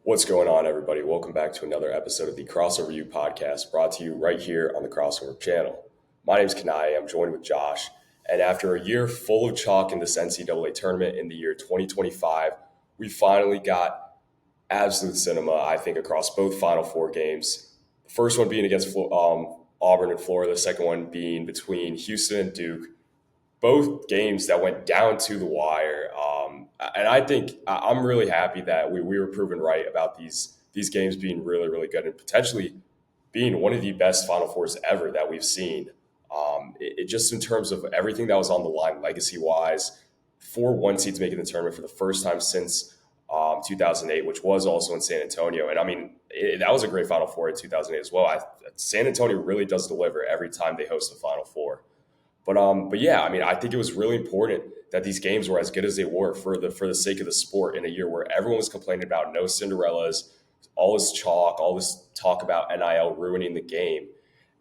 What's going on, everybody? Welcome back to another episode of the Crossover U podcast, brought to you right here on the Crossover channel. My name is Kanaye. I'm joined with Josh. And after a year full of chalk in this NCAA tournament in the year 2025, we finally got absolute cinema, I think, across both Final Four games. The first one being against Auburn and Florida, the second one being between Houston and Duke. Both games that went down to the wire. And I think I'm really happy that we were proven right about these games being really, really good and potentially being one of the best Final Fours ever that we've seen. It just in terms of everything that was on the line, legacy wise, 4 seeds making the tournament for the first time since 2008, which was also in San Antonio. And I mean, that was a great Final Four in 2008 as well. San Antonio really does deliver every time they host a Final Four. But yeah, I mean, I think it was really important that these games were as good as they were for the sake of the sport in a year where everyone was complaining about no Cinderellas, all this chalk, all this talk about NIL ruining the game.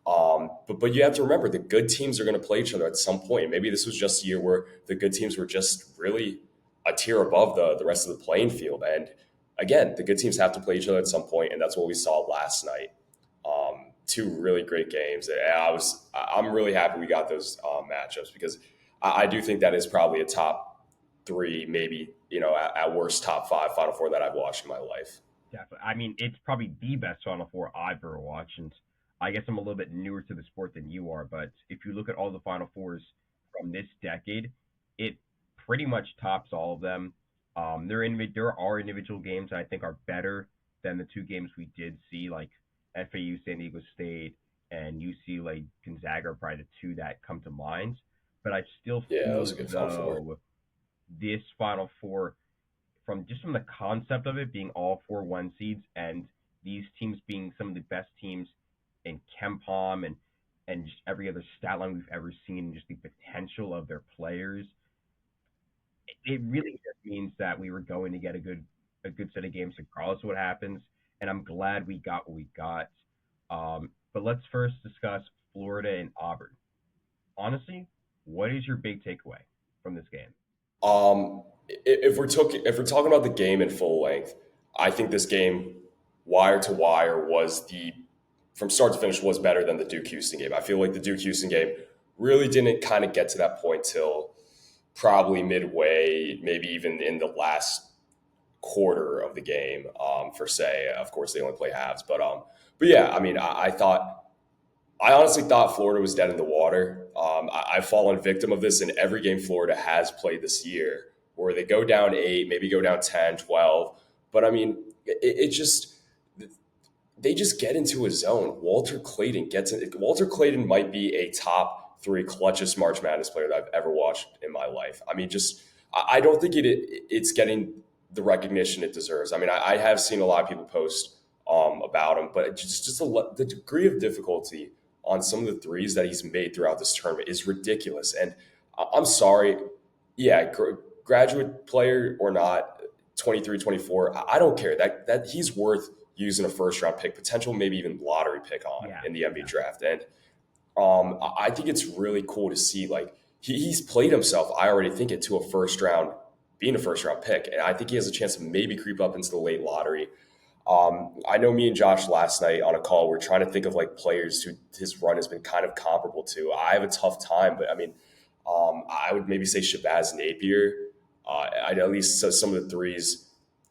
But you have to remember the good teams are going to play each other at some point. Maybe this was just a year where the good teams were just really a tier above the rest of the playing field. And again, the good teams have to play each other at some point, and that's what we saw last night. Two really great games. I'm really happy we got those matchups because I do think that is probably a top three, maybe at worst top five Final Four that I've watched in my life. Definitely. I mean, it's probably the best Final Four I've ever watched, and I guess I'm a little bit newer to the sport than you are. But if you look at all the Final Fours from this decade, it pretty much tops all of them. There are individual games that I think are better than the two games we did see, like FAU San Diego State and UCLA Gonzaga are probably the two that come to mind. But I still Yeah, that feel was a as good Final Four. though this Final Four, from the concept of it being all 4 1 seeds and these teams being some of the best teams in KenPom and just every other stat line we've ever seen, and just the potential of their players, it really just means that we were going to get a good set of games regardless of what happens. And I'm glad we got what we got. But let's first discuss Florida and Auburn. Honestly, what is your big takeaway from this game? If we're talking about the game in full length, I think this game, wire to wire, was the from start to finish was better than the Duke Houston game. I feel like the Duke Houston game really didn't kind of get to that point till probably midway, maybe even in the last quarter of the game. For say, of course, they only play halves, but yeah, I mean, I honestly thought Florida was dead in the water. I've fallen victim of this in every game Florida has played this year, where they go down 8, maybe go down 10, 12. But I mean, it just they just get into a zone. Walter Clayton might be a top three clutchest March Madness player that I've ever watched in my life. I mean, just I don't think it's getting the recognition it deserves. I mean, I have seen a lot of people post about him, but the degree of difficulty on some of the threes that he's made throughout this tournament is ridiculous. And I'm sorry, yeah, graduate player or not, 23, 24, I don't care. That he's worth using a first round pick, potential maybe even lottery pick on Yeah, in the NBA yeah. draft. And I think it's really cool to see like he's played himself. I already think into being a first round pick, and I think he has a chance to maybe creep up into the late lottery. I know me and Josh last night on a call, we're trying to think of like players who his run has been kind of comparable to. I have a tough time, but I mean, I would maybe say Shabazz Napier. I know at least some of the threes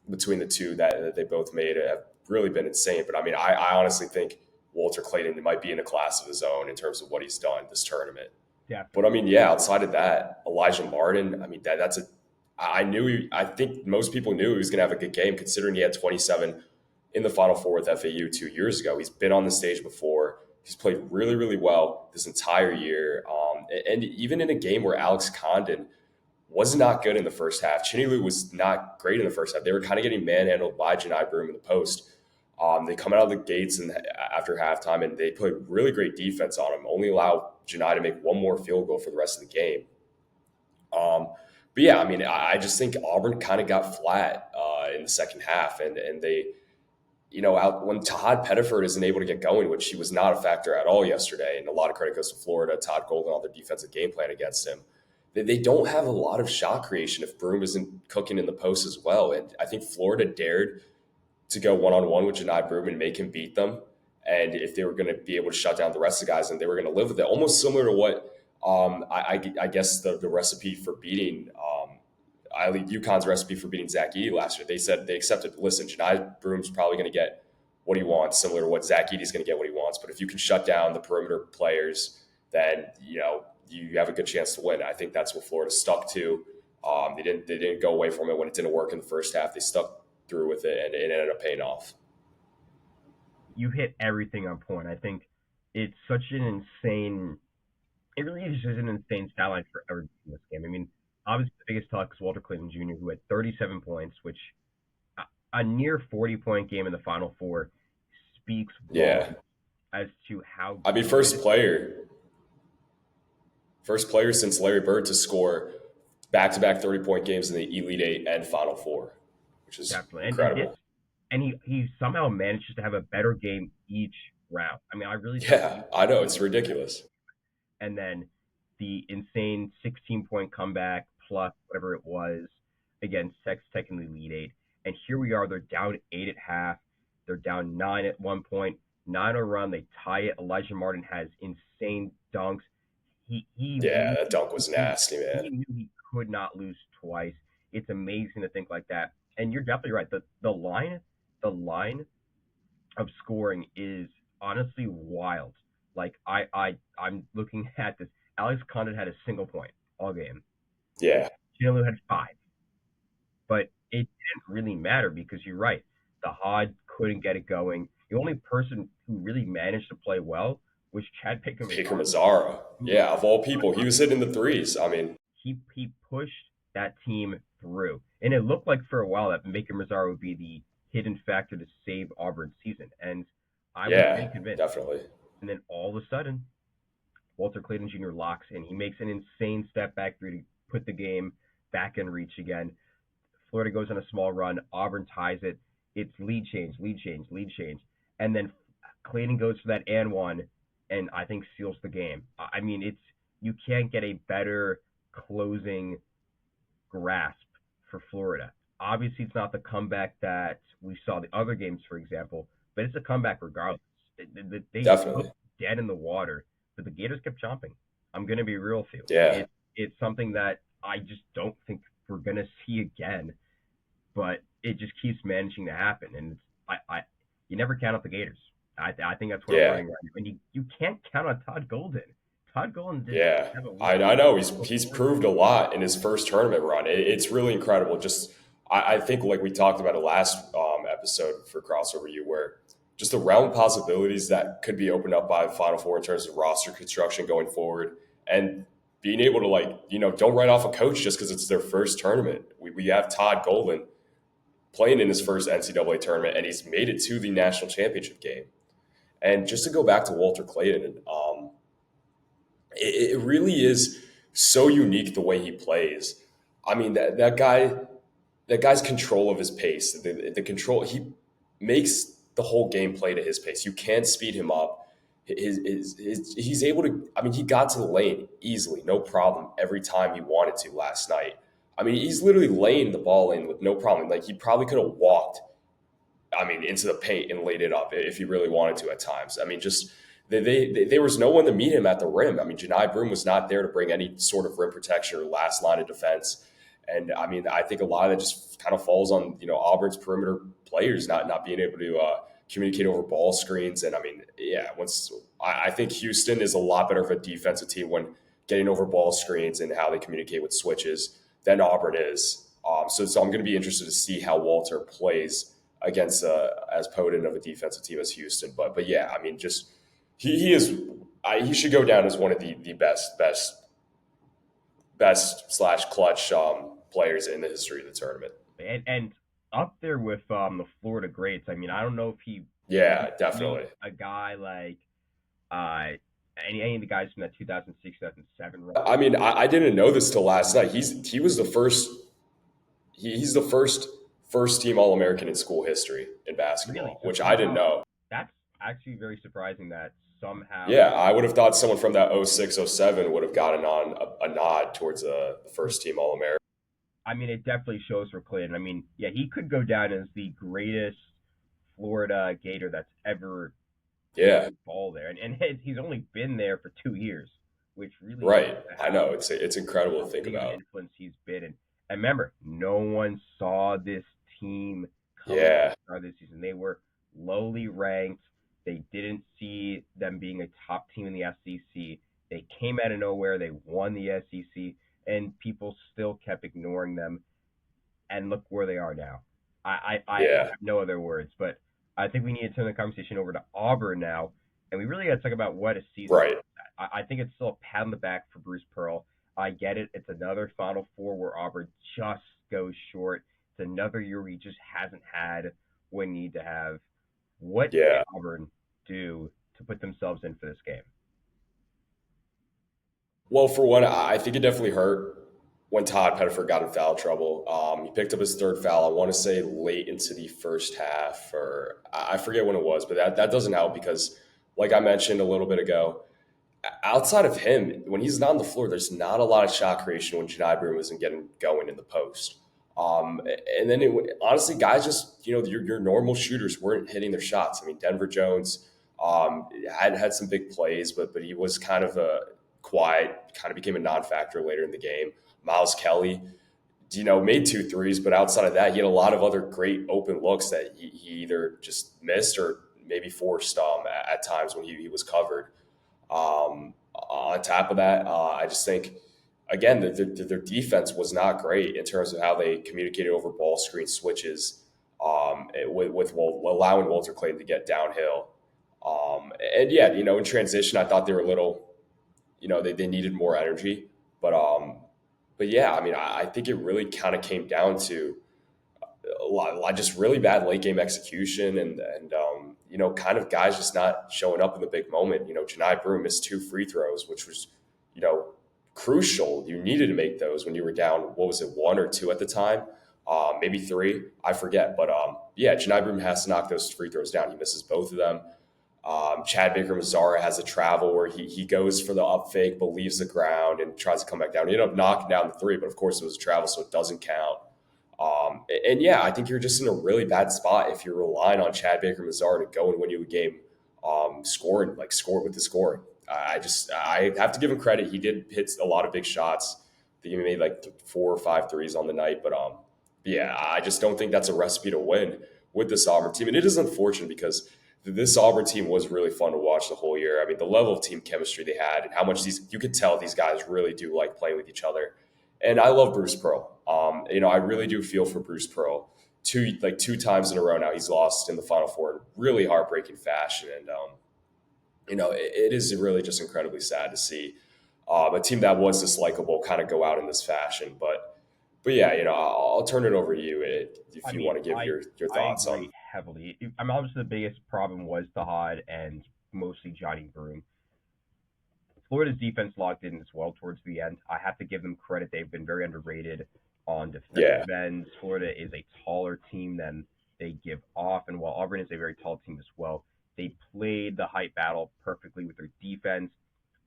between the two that they both made have really been insane. But I mean, I honestly think Walter Clayton might be in a class of his own in terms of what he's done this tournament. But I Definitely. mean, yeah, outside of that, Elijah Martin, I mean, that's a I think most people knew he was going to have a good game considering he had 27 in the Final Four with FAU 2 years ago. He's been on the stage before. He's played really, really well this entire year. And even in a game where Alex Condon was not good in the first half, Chinny Lou was not great in the first half. They were kind of getting manhandled by Janai Broome in the post. They come out of the gates and after halftime, and they played really great defense on him. Only allow Janai to make one more field goal for the rest of the game. But yeah, I mean, I just think Auburn kind of got flat in the second half, and they, when Todd Pettiford isn't able to get going, which he was not a factor at all yesterday, and a lot of credit goes to Florida, Todd Golden, on their defensive game plan against him. They don't have a lot of shot creation if Broome isn't cooking in the post as well. And I think Florida dared to go one-on-one with Janai Broom and make him beat them. And if they were going to be able to shut down the rest of the guys, and they were going to live with it, almost similar to what I guess the recipe for beating I leave UConn's recipe for beating Zach Edey last year. They said they accepted, listen, Janai Broom's probably going to get what he wants, similar to what Zach Edey's going to get what he wants. But if you can shut down the perimeter players, then you have a good chance to win. I think that's what Florida stuck to. They didn't go away from it when it didn't work in the first half. They stuck through with it, and it ended up paying off. You hit everything on point. I think it's such an insane. It really is just an insane stat line for every in this game. I mean, obviously the biggest talk is Walter Clayton Jr., who had 37 points, which a near 40-point game in the Final Four speaks Yeah. as to how. I mean, first player since Larry Bird to score back-to-back 30-point games in the Elite Eight and Final Four, which is Definitely. incredible. And he somehow manages to have a better game each round. I mean, I really Yeah, I know. It's ridiculous. And then the insane 16-point comeback plus whatever it was against Texas Tech in the Elite Eight. And here we are. They're down 8 at half. They're down 9 at one point. 9 on a run. They tie it. Elijah Martin has insane dunks. That dunk was nasty, man. He knew he could not lose twice. It's amazing to think like that. And you're definitely right. The line of scoring is honestly wild. Like I'm looking at this. Alex Condon had a single point all game. Yeah. Jalen had 5. But it didn't really matter because you're right. The Hod couldn't get it going. The only person who really managed to play well was Chad Baker Mazzara. Yeah, of all people. He was hitting the threes. I mean, he pushed that team through. And it looked like for a while that Baker Mazzara would be the hidden factor to save Auburn's season. And I was pretty convinced. Definitely. And then all of a sudden, Walter Clayton Jr. locks in. He makes an insane step back three to put the game back in reach again. Florida goes on a small run. Auburn ties it. It's lead change. And then Clayton goes for that and one, and I think seals the game. I mean, you can't get a better closing grasp for Florida. Obviously, it's not the comeback that we saw the other games, for example, but it's a comeback regardless. They Definitely dead in the water, but the Gators kept chomping. I'm going to be real with you. Yeah. It's something that I just don't think we're going to see again, but it just keeps managing to happen. And you never count out the Gators. I think that's what I'm learning right now. And you can't count on Todd Golden. Todd Golden did I know. He's proved a lot in his first tournament run. It's really incredible. Just I think like we talked about it last episode for Crossover U, where just the realm of possibilities that could be opened up by the Final Four in terms of roster construction going forward, and being able to don't write off a coach just because it's their first tournament. We have Todd Golden playing in his first NCAA tournament, and he's made it to the national championship game. And just to go back to Walter Clayton, it really is so unique the way he plays. I mean, that guy's control of his pace, the control, he makes the whole game play to his pace. You can't speed him up. He's able to, I mean, he got to the lane easily, no problem, every time he wanted to last night. I mean, he's literally laying the ball in with no problem. Like, he probably could have walked, into the paint and laid it up if he really wanted to at times. I mean, just there was no one to meet him at the rim. I mean, Janai Broom was not there to bring any sort of rim protection or last line of defense. And I mean, I think a lot of it just kind of falls on, Auburn's perimeter players not being able to communicate over ball screens. And I mean, I think Houston is a lot better of a defensive team when getting over ball screens and how they communicate with switches than Auburn is. So I'm going to be interested to see how Walter plays against as potent of a defensive team as Houston. But yeah, I mean, just he should go down as one of the best / clutch players in the history of the tournament. And up there with the Florida greats. I mean, I don't know if he. Yeah, definitely. A guy like any of the guys from that 2006, 2007 run. I mean, I didn't know this till last night. He was the first. He's the first team All-American in school history in basketball, really? Which I didn't know. That's actually very surprising that somehow. Yeah, I would have thought someone from that 06, 07 would have gotten on a nod towards the first team All-American. I mean, it definitely shows for Clayton. I mean, yeah, he could go down as the greatest Florida Gator that's ever Yeah, played ball there, and he's only been there for 2 years, which really right. shows I know it's incredible to how think big of an about. influence he's been. And remember, no one saw this team coming Yeah, out this season. They were lowly ranked. They didn't see them being a top team in the SEC. They came out of nowhere. They won the SEC, and people still kept ignoring them. And look where they are now. I yeah, have no other words, but I think we need to turn the conversation over to Auburn now, and we really got to talk about what a season. right. I think it's still a pat on the back for Bruce Pearl. I get it. It's another Final Four where Auburn just goes short. It's another year where he just hasn't had what he need to have. What did Yeah. Auburn do to put themselves in for this game? Well, for one, I think it definitely hurt when Todd Pettifer got in foul trouble. He picked up his third foul. I want to say late into the first half, or I forget when it was, but that doesn't help because, like I mentioned a little bit ago, outside of him, when he's not on the floor, there's not a lot of shot creation when Janai Broom isn't getting going in the post. And then honestly, guys just, your normal shooters weren't hitting their shots. I mean, Denver Jones had some big plays, but he was kind of a quiet, kind of became a non-factor later in the game. Miles Kelly, made two threes, but outside of that, he had a lot of other great open looks that he either just missed or maybe forced at times when he was covered. On top of that, I just think again that their defense was not great in terms of how they communicated over ball screen switches, allowing Walter Clayton to get downhill. And yeah, in transition, I thought they were a little, they needed more energy, but yeah, I mean, I think it really kind of came down to just really bad late game execution and kind of guys just not showing up in the big moment. Janai Broom missed two free throws, which was you know crucial. You needed to make those when you were down. What was it, one or two at the time? Maybe three, I forget. But yeah, Janai Broom has to knock those free throws down. He misses both of them. Chad Baker Mazzara has a travel where he goes for the up fake, but leaves the ground and tries to come back down. He ended up knocking down the three, but of course it was a travel, so it doesn't count. And yeah, I think you're just in a really bad spot if you're relying on Chad Baker Mazzara to go and win you a game, score with the scoring. I have to give him credit. He did hit a lot of big shots. I think he made like 4 or 5 threes on the night, but yeah, I just don't think that's a recipe to win with this Auburn team. And it is unfortunate because this Auburn team was really fun to watch the whole year. I mean, the level of team chemistry they had and how much you could tell these guys really do like playing with each other. And I love Bruce Pearl. I really do feel for Bruce Pearl. Two times in a row now, he's lost in the Final Four in really heartbreaking fashion, and it is really just incredibly sad to see a team that was this likable kind of go out in this fashion. But yeah, I'll turn it over to you I if you mean, want to give your I thoughts on. agree heavily. I mean, obviously the biggest problem was the Hod and mostly Johnny Broom. Florida's defense locked in as well towards the end. I have to give them credit; they've been very underrated on Yeah, defensive ends. Florida is a taller team than they give off, and while Auburn is a very tall team as well, they played the height battle perfectly with their defense.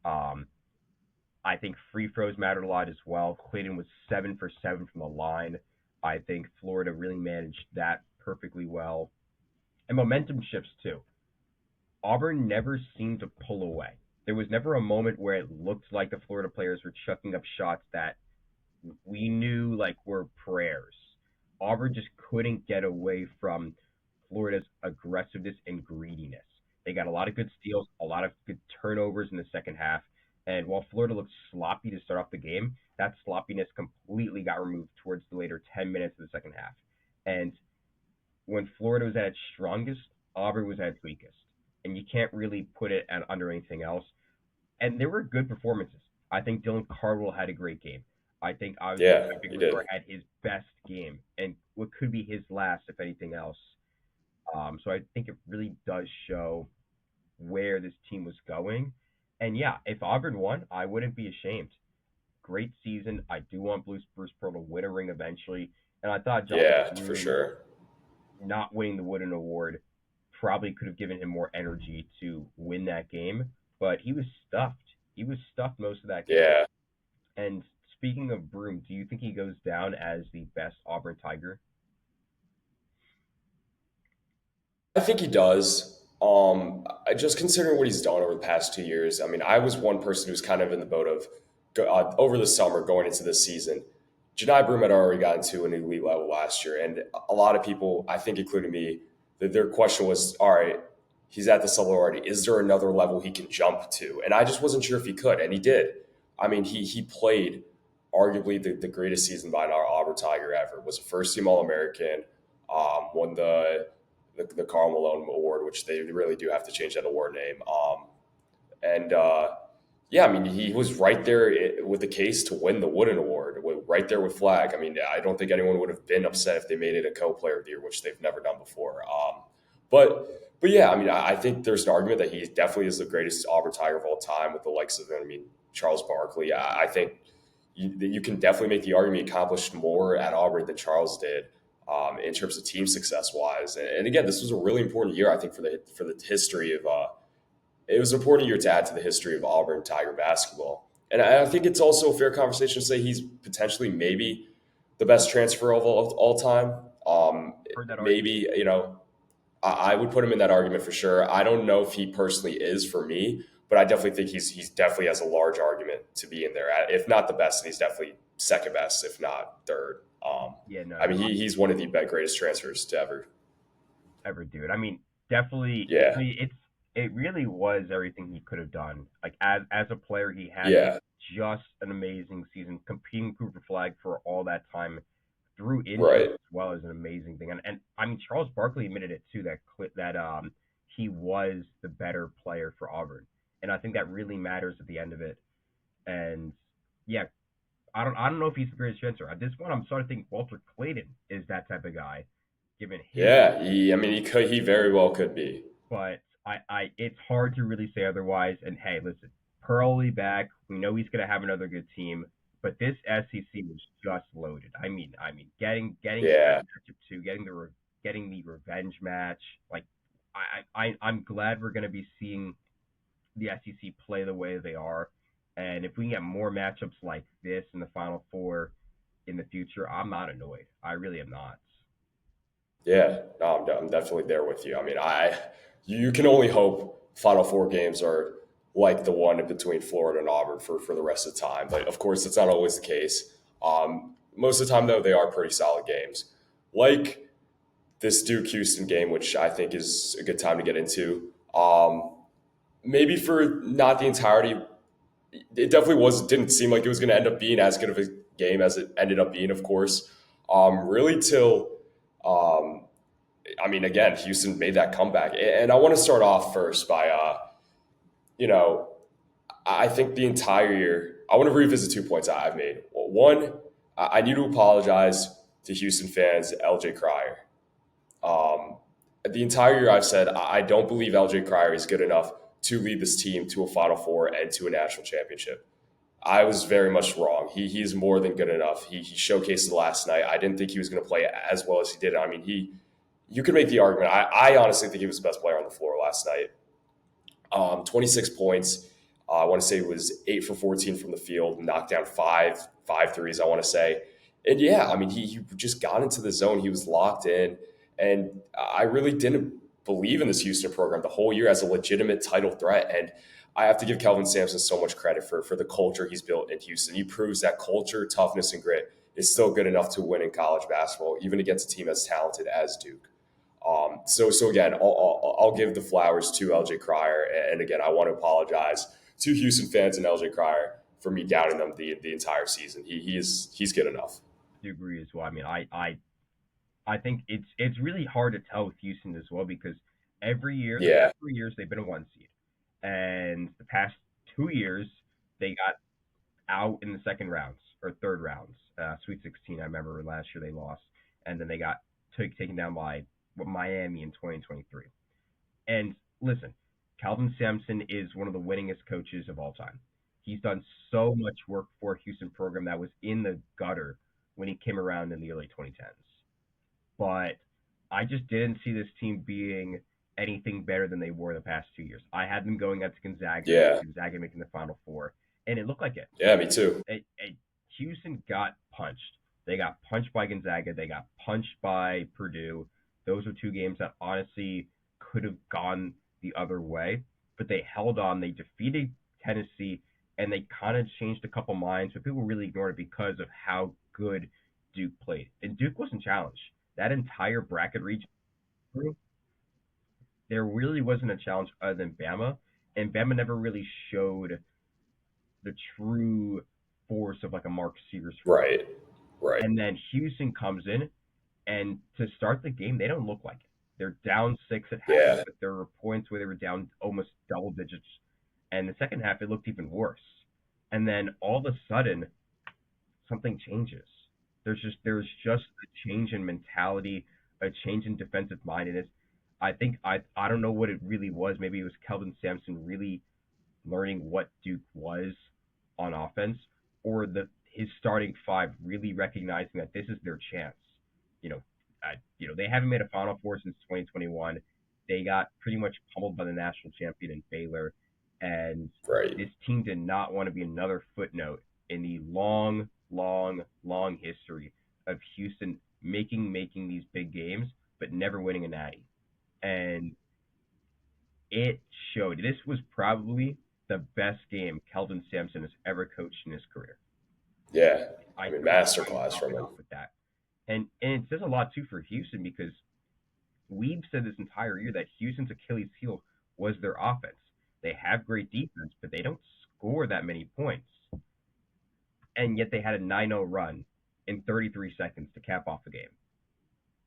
Um, I think free throws mattered a lot as well. Clayton was 7 for 7 from the line. I think Florida really managed that perfectly well. And momentum shifts too. Auburn never seemed to pull away. There was never a moment where it looked like the Florida players were chucking up shots that we knew like were prayers. Auburn just couldn't get away from Florida's aggressiveness and greediness. They got a lot of good steals, a lot of good turnovers in the second half. And while Florida looked sloppy to start off the game, that sloppiness completely got removed towards the later 10 minutes of the second half. And when Florida was at its strongest, Auburn was at its weakest. And you can't really put it under anything else. And there were good performances. I think Dylan Cardwell had a great game. I think obviously yeah, Big he River did. had his best game and what could be his last, if anything else. So I think it really does show where this team was going. And yeah, if Auburn won, I wouldn't be ashamed. Great season. I do want Bruce Pearl to win a ring eventually. And I thought John Yeah, for Gruden sure. not winning the Wooden Award probably could have given him more energy to win that game, but he was stuffed. He was stuffed most of that game. Yeah. And speaking of Broom, do you think he goes down as the best Auburn Tiger? I think he does. Just considering what he's done over the past 2 years, I mean, I was one person who was kind of in the boat of over the summer going into this season. Janai Broom had already gotten to an elite level last year, and a lot of people, I think, including me, that their question was, "All right, he's at this level already. Is there another level he can jump to?" And I just wasn't sure if he could, and he did. I mean, he played arguably the greatest season by an Auburn Tiger ever. Was a first team All American, won the Karl Malone Award, which they really do have to change that award name. And Yeah, I mean, he was right there with the case to win the Wooden Award, right there with Flagg. I mean, I don't think anyone would have been upset if they made it a co-player of the year, which they've never done before. But yeah, I mean, I think there's an argument that he definitely is the greatest Auburn Tiger of all time, with the likes of, I mean, Charles Barkley. I think you can definitely make the argument he accomplished more at Auburn than Charles did. In terms of team success wise, and again, this was a really important year, I think, for the history of it was an important year to add to the history of Auburn Tiger basketball. And I think it's also a fair conversation to say he's potentially maybe the best transfer of all time. Heard that argument. Maybe, I would put him in that argument for sure. I don't know if he personally is for me, but I definitely think he's definitely has a large argument to be in there. If not the best, and he's definitely second best, if not third. Yeah, no, I mean, no, he's one of the greatest transfers to ever. ever do it. I mean, definitely. I Yeah, mean, it really was everything he could have done. Like as a player, he had yeah, just an amazing season, competing for Flag for all that time through injury right. as well as an amazing thing. And I mean, Charles Barkley admitted it too, that he was the better player for Auburn, and I think that really matters at the end of it. And yeah, I don't know if he's the greatest transfer. At this point, I'm starting to think Walter Clayton is that type of guy, given his. Yeah, I mean, he very well could be. But it's hard to really say otherwise. And hey, listen, Pearlie back. We know he's gonna have another good team, but this SEC was just loaded. I mean, getting to that Yeah, matchup two, getting the revenge match. Like, I'm glad we're gonna be seeing the SEC play the way they are. And if we can get more matchups like this in the Final Four in the future, I'm not annoyed. I really am not. yeah. No, I'm definitely there with you. I mean, you can only hope Final Four games are like the one between Florida and Auburn for the rest of the time. But of course, it's not always the case. Most of the time, though, they are pretty solid games. Like this Duke Houston game, which I think is a good time to get into. Maybe for not the entirety, it definitely didn't seem like it was going to end up being as good of a game as it ended up being, of course. Really till I mean, again, Houston made that comeback, and I want to start off first by you know, I think the entire year, I want to revisit 2 points I've made. Well, one, I need to apologize to Houston fans, LJ Cryer. The entire year I've said I don't believe LJ Cryer is good enough to lead this team to a Final Four and to a national championship. I was very much wrong. He's more than good enough. He showcased it last night. I didn't think he was going to play as well as he did. I mean, you could make the argument. I honestly think he was the best player on the floor last night. 26 points. I want to say it was 8 for 14 from the field, knocked down five threes, I want to say. And yeah, I mean, he just got into the zone. He was locked in. And I really didn't believe in this Houston program the whole year as a legitimate title threat. And I have to give Kelvin Sampson so much credit for the culture he's built in Houston. He proves that culture, toughness, and grit is still good enough to win in college basketball, even against a team as talented as Duke. So again, I'll give the flowers to LJ Cryer, and again, I want to apologize to Houston fans and LJ Cryer for me doubting them the entire season. He's good enough. Do agree as well. I mean, I think it's really hard to tell with Houston as well because every year, the Yeah, past 3 years, they've been a one seed, and the past 2 years they got out in the second rounds or third rounds. Sweet 16, I remember last year they lost, and then they got taken down by Miami in 2023. And listen, Calvin Sampson is one of the winningest coaches of all time. He's done so much work for a Houston program that was in the gutter when he came around in the early 2010s. But I just didn't see this team being anything better than they were the past 2 years. I had them going out to yeah, Gonzaga making the Final Four, and it looked like it. yeah. Me too. Houston got punched. They got punched by Gonzaga. They got punched by Purdue. Those were two games that honestly could have gone the other way, but they held on. They defeated Tennessee, and they kind of changed a couple minds, but people really ignored it because of how good Duke played. And Duke wasn't challenged. That entire bracket region, there really wasn't a challenge other than Bama, and Bama never really showed the true force of like a Mark Sears. Right. Right. And then Houston comes in, and to start the game, they don't look like it. They're down six at half, Yeah. but there were points where they were down almost double digits. And the second half, it looked even worse. And then all of a sudden, something changes. There's just a change in mentality, a change in defensive mindedness. I don't know what it really was. Maybe it was Kelvin Sampson really learning what Duke was on offense, or his starting five really recognizing that this is their chance. You know, they haven't made a Final Four since 2021. They got pretty much pummeled by the national champion in Baylor, and Right. this team did not want to be another footnote in the long, long, long history of Houston making these big games, but never winning a natty. And it showed. This was probably the best game Kelvin Sampson has ever coached in his career. Yeah. I Masterclass top from it him. off with that. And it says a lot too for Houston because we've said this entire year that Houston's Achilles heel was their offense. They have great defense, but they don't score that many points. And yet they had a 9-0 run in 33 seconds to cap off the game.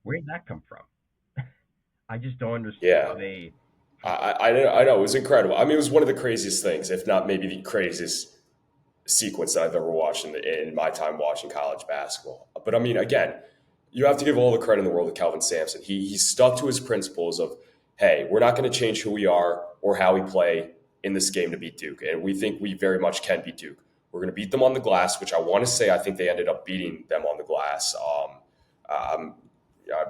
Where did that come from? I just don't understand Yeah. how they. I know. It was incredible. I mean, it was one of the craziest things, if not maybe the craziest sequence that I've ever watched in my time watching college basketball. But I mean, again, you have to give all the credit in the world to Kelvin Sampson. He stuck to his principles of, hey, we're not going to change who we are or how we play in this game to beat Duke. And we think we very much can beat Duke. We're going to beat them on the glass, which I want to say I think they ended up beating them on the glass.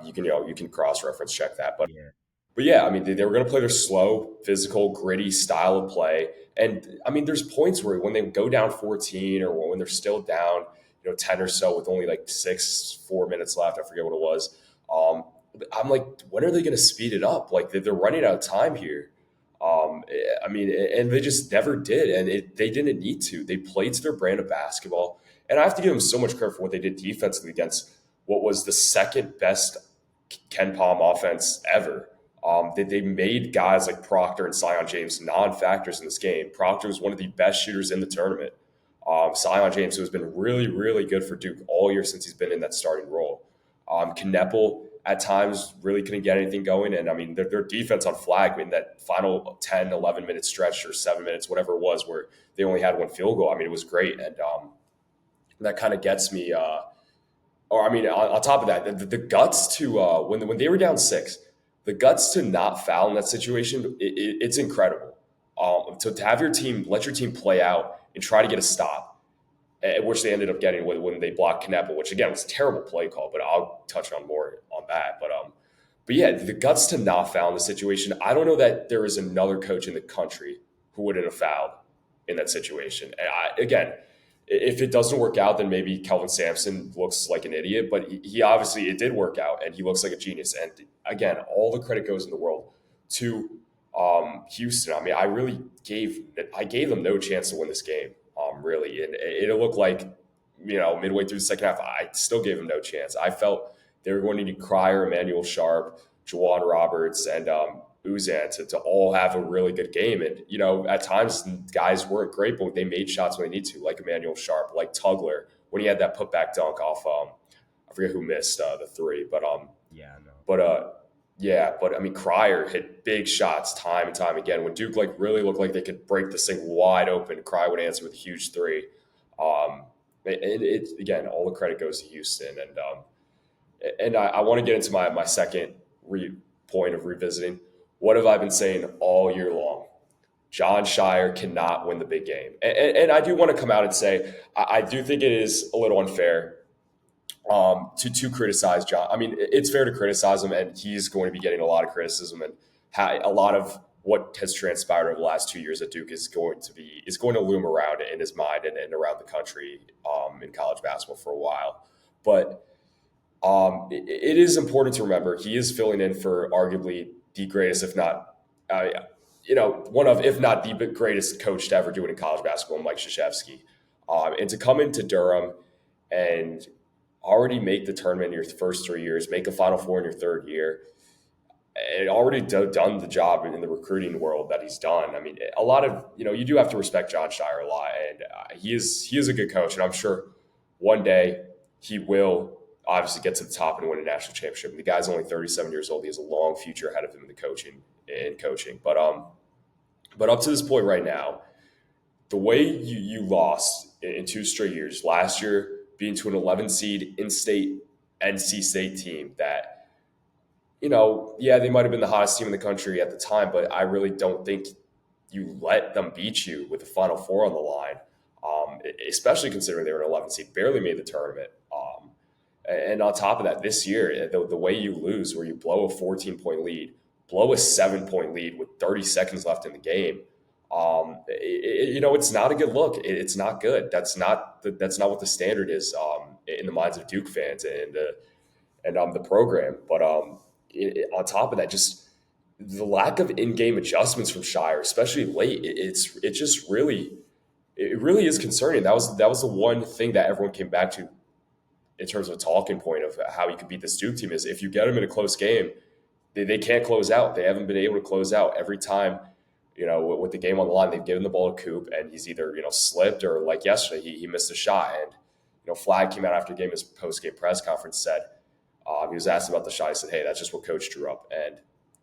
You can cross reference check that, Yeah. but yeah, I mean, they were going to play their slow, physical, gritty style of play. And I mean, there's points where when they go down 14 or when they're still down, 10 or so with only like 4 minutes left, I forget what it was. I'm like, when are they going to speed it up? Like they're running out of time here. I mean, and they just never did. And they didn't need to. They played to their brand of basketball. And I have to give them so much credit for what they did defensively against what was the second best Ken Palm offense ever. They made guys like Proctor and Sion James non-factors in this game. Proctor was one of the best shooters in the tournament. Sion James, who has been really, really good for Duke all year since he's been in that starting role. Kneppel at times really couldn't get anything going. And I mean, their defense on Flagg in that final 10, 11-minute stretch or 7 minutes, whatever it was, where they only had one field goal. I mean, it was great. And that kind of gets me or I mean, on top of that, the guts to when they were down six, the guts to not foul in that situation, it's incredible. To have your team let your team play out and try to get a stop, which they ended up getting when they blocked Kneppel, which again was a terrible play call, but I'll touch on more on that. But yeah, the guts to not foul in the situation. I don't know that there is another coach in the country who wouldn't have fouled in that situation. And again, if it doesn't work out, then maybe Kelvin Sampson looks like an idiot. But he obviously, it did work out, and he looks like a genius. And again, all the credit goes in the world to Houston. I mean, I gave them no chance to win this game, really. And it looked like, midway through the second half, I still gave them no chance. I felt they were going to need Cryer, Emmanuel Sharp, Juwan Roberts, and Uzan to all have a really good game. And, at times guys weren't great, but they made shots when they need to, like Emmanuel Sharp, like Tugler, when he had that putback dunk off, I forget who missed the three, but Yeah, no. but I mean, Cryer hit big shots time and time again. When Duke really looked like they could break this thing wide open, Cryer would answer with a huge three. Again, all the credit goes to Houston, and I want to get into my second point of revisiting. What have I been saying all year long? John Shire cannot win the big game. And I do want to come out and say, I do think it is a little unfair to criticize John. I mean, it's fair to criticize him, and he's going to be getting a lot of criticism, and a lot of what has transpired over the last 2 years at Duke is going to loom around in his mind and around the country in college basketball for a while. But it is important to remember he is filling in for arguably the greatest, if not, uh, one of, if not the greatest coach to ever do it in college basketball, Mike Krzyzewski. And to come into Durham and already make the tournament in your first 3 years, make a Final Four in your third year, and already done the job in the recruiting world that he's done. I mean, a lot of, you do have to respect John Shire a lot, and he is a good coach, and I'm sure one day he will obviously get to the top and win a national championship. The guy's only 37 years old. He has a long future ahead of him in the coaching. But up to this point right now, the way you lost in 2 straight years, last year being to an 11 seed in-state NC State team that, yeah, they might have been the hottest team in the country at the time, but I really don't think you let them beat you with the Final Four on the line, especially considering they were an 11 seed, barely made the tournament. And on top of that, this year, the way you lose, where you blow a 14-point lead, blow a 7-point lead with 30 seconds left in the game, it's not a good look. It's not good. That's not what the standard is in the minds of Duke fans and the program. But on top of that, just the lack of in-game adjustments from Shire, especially late, it really is concerning. That was the one thing that everyone came back to in terms of a talking point of how you could beat this Duke team is if you get them in a close game, they can't close out. They haven't been able to close out every time. With the game on the line, they've given the ball to Coop, and he's either slipped or like yesterday, he missed a shot. And Flagg came out after the game, his post game press conference said he was asked about the shot. He said, "Hey, that's just what Coach drew up." And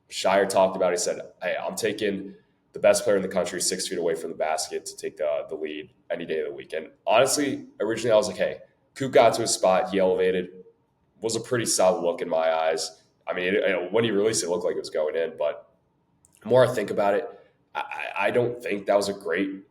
Shire talked about it. He said, "Hey, I'm taking the best player in the country 6 feet away from the basket to take the lead any day of the week." And honestly, originally I was like, "Hey, Coop got to his spot. He elevated. Was a pretty solid look in my eyes. I mean, when he released it, it looked like it was going in. But the more I think about it, I don't think that was a great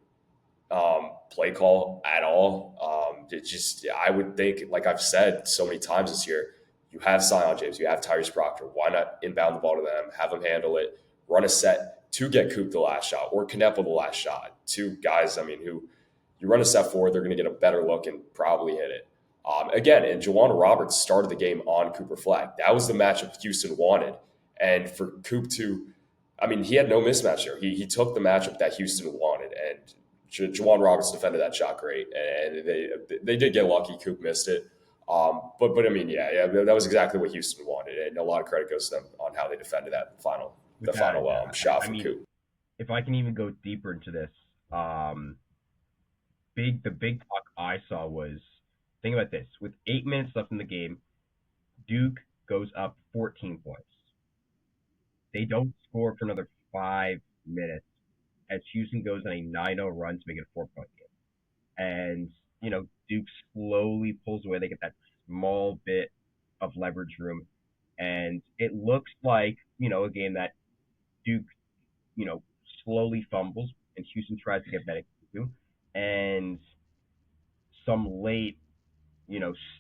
play call at all. I would think, like I've said so many times this year, you have Zion James, you have Tyrese Proctor. Why not inbound the ball to them, have them handle it, run a set to get Coop the last shot or Knapp the last shot? Two guys, I mean, who you run a set forward, they're going to get a better look and probably hit it. Again, and Juwan Roberts started the game on Cooper Flagg. That was the matchup Houston wanted. And for Coop to, I mean, he had no mismatch there. He took the matchup that Houston wanted, and Juwan Roberts defended that shot great. And they did get lucky. Coop missed it. But I mean, yeah, that was exactly what Houston wanted, and a lot of credit goes to them on how they defended the final shot from Coop. If I can even go deeper into this, the big talk I saw was, think about this: with 8 minutes left in the game, Duke goes up 14 points. They don't score for another 5 minutes as Houston goes on a 9-0 run to make it a 4-point game. And, Duke slowly pulls away. They get that small bit of leverage room. And it looks like, a game that Duke, slowly fumbles and Houston tries to get back to. And some late,